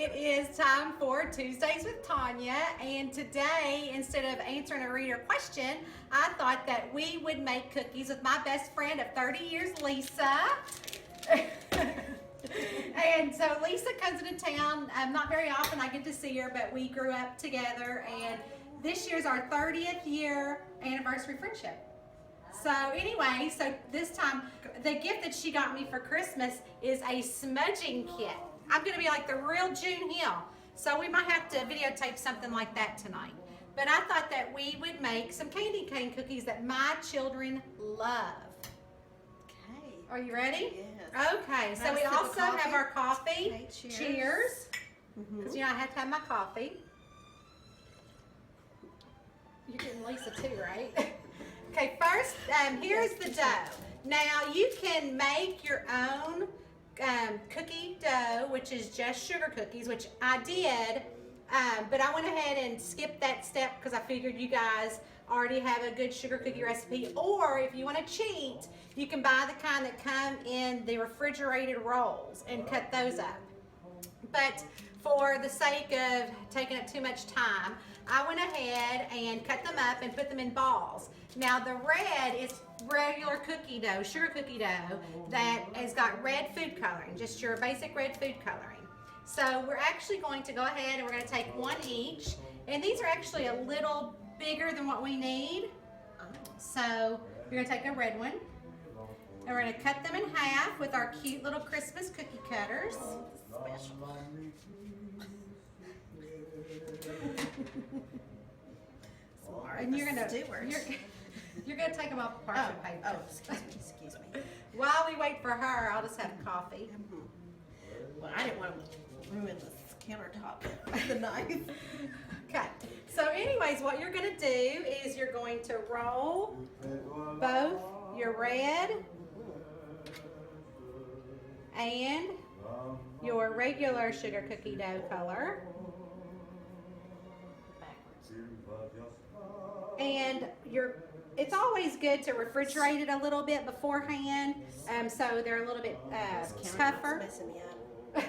It is time for Tuesdays with Tonya, and today, instead of answering a reader question, I thought that we would make cookies with my best friend of 30 years, Lisa. And so Lisa comes into town, not very often I get to see her, but we grew up together, and this year's our 30th year anniversary friendship. So anyway, so this time, the gift that she got me for Christmas is a smudging kit. I'm gonna be like the real June Hill. So we might have to videotape something like that tonight. But I thought that we would make some candy cane cookies that my children love. Okay. Are you ready? Yes. Okay, so Nice we sip of also coffee. have our coffee. Okay, cheers. Cheers. Because you know I have to have my coffee. You're getting Lisa too, right? Okay, first, here's the dough. Now you can make your own cookie dough, which is just sugar cookies, which I did, but I went ahead and skipped that step because I figured you guys already have a good sugar cookie recipe. Or if you want to cheat, you can buy the kind that come in the refrigerated rolls and cut those up. But for the sake of taking up too much time, I went ahead and cut them up and put them in balls. Now the red is regular cookie dough, sugar cookie dough, that has got red food coloring, just your basic red food coloring. So we're actually going to go ahead and we're going to take one each, and these are actually a little bigger than what we need. So you're going to take a red one, and we're going to cut them in half with our cute little Christmas cookie cutters. And you're gonna take them off the parchment paper. Oh, excuse me. While we wait for her, I'll just have coffee. Well, I didn't want to ruin this countertop with the knife. Okay. So, anyways, what you're gonna do is you're going to roll both your red and your regular sugar cookie dough color. And it's always good to refrigerate it a little bit beforehand, so they're a little bit tougher. Messing me up.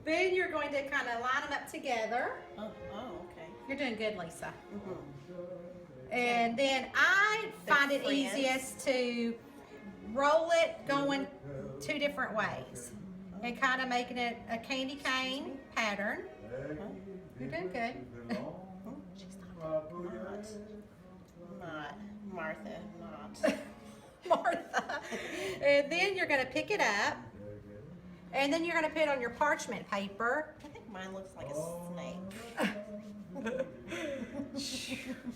Then you're going to kind of line them up together. Oh, okay. You're doing good, Lisa. And then I find it easiest to roll it going two different ways and kind of making it a candy cane pattern. You're doing good. Not Martha, not Martha. And then you're going to pick it up, and then you're going to put it on your parchment paper. I think mine looks like a snake.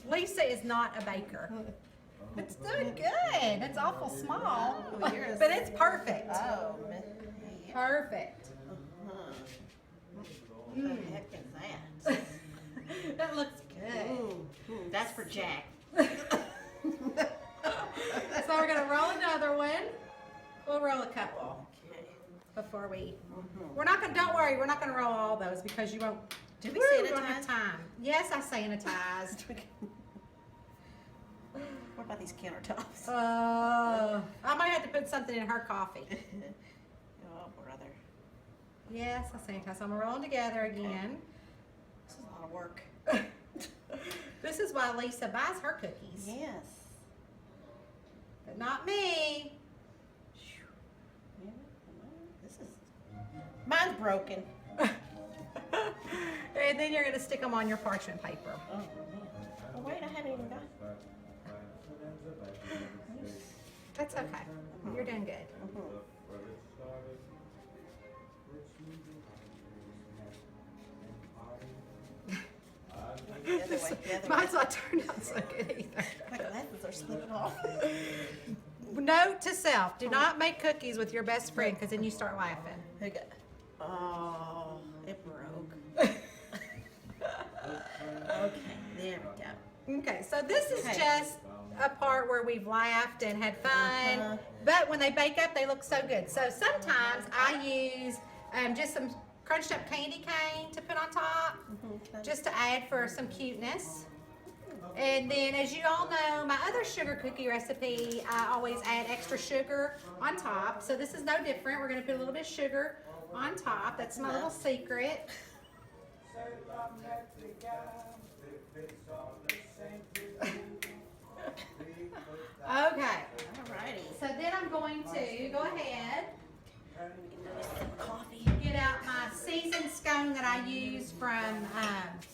Lisa is not a baker. It's doing good. It's awful small, Oh, but yours. it's perfect. Oh, Perfect. What the heck is that? That looks good. That's for Jack. So we're gonna roll another one. We'll roll a couple Okay. before we. We're not gonna. Don't worry. We're not gonna roll all those because you won't. Do we We don't have sanitize? time. Yes, I sanitized. What about these countertops? I might have to put something in her coffee. Oh, brother. Yes, I sanitized. So I'm gonna roll them together again. This is a lot of work. This is why Lisa buys her cookies, Yes. but not me. This is. Mine's broken. And then you're gonna stick them on your parchment paper. Oh, man. Oh, wait, I haven't even got. That's okay. You're doing good. The other way. The other way. Mine's not turned out so good either. My glasses are slipping off. Note to self: do not make cookies with your best friend, because then you start laughing. Okay. Oh, it broke. Okay, there we go. Okay, so this is Okay. just a part where we've laughed and had fun, but when they bake up, they look so good. So sometimes I use just some crunched up candy cane to put on top, just to add for some cuteness. And then, as you all know, my other sugar cookie recipe, I always add extra sugar on top. So this is no different. We're gonna put a little bit of sugar on top. That's my little secret. Okay. Alrighty. So then I'm going to go ahead, Coffee. get out my seasoned scone that I use from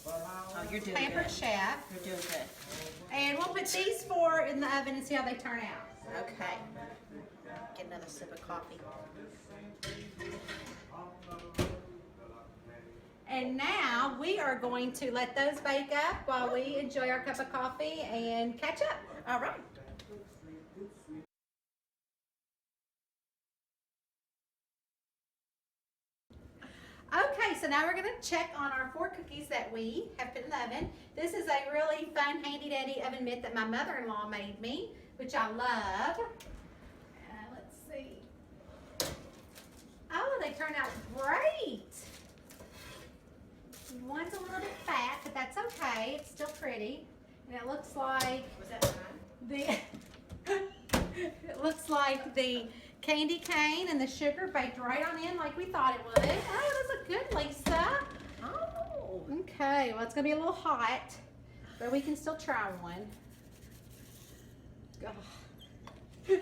Oh, you're doing Pampered good. Chef. You're doing good. And we'll put these 4 in the oven and see how they turn out. Okay. Get another sip of coffee. And now we are going to let those bake up while we enjoy our cup of coffee and catch up. All right. Okay, so now we're going to check on our 4 cookies that we have put in the oven. This is a really fun handy dandy oven mitt that my mother-in-law made me, which I love. Let's see. Oh, they turn out great. One's a little bit fat, but that's okay. It's still pretty. And it looks like Was that fun? the it looks like the candy cane and the sugar baked right on in like we thought it would. Oh, those look good, Lisa. Oh. Okay, well, it's gonna be a little hot, but we can still try one. We're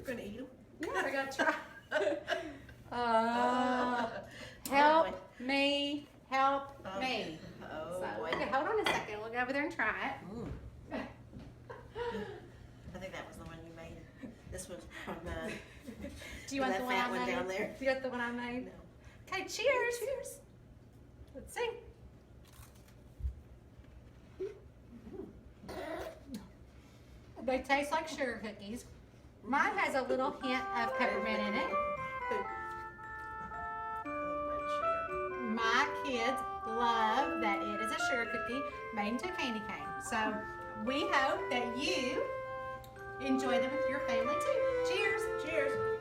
going to eat them. Yeah, we're gonna try. Help me, help me. Oh, So, boy. okay, hold on a second. We'll go over there and try it. I think that was the one you made. This was from the. Do you want that the one fat I one made? down there? Do you want the one I made? No. Okay, cheers. Cheers. Let's see. They taste like sugar cookies. Mine has a little hint of peppermint in it. My kids love that it is a sugar cookie made into a candy cane. So we hope that you enjoy them with your family too. Cheers. Cheers.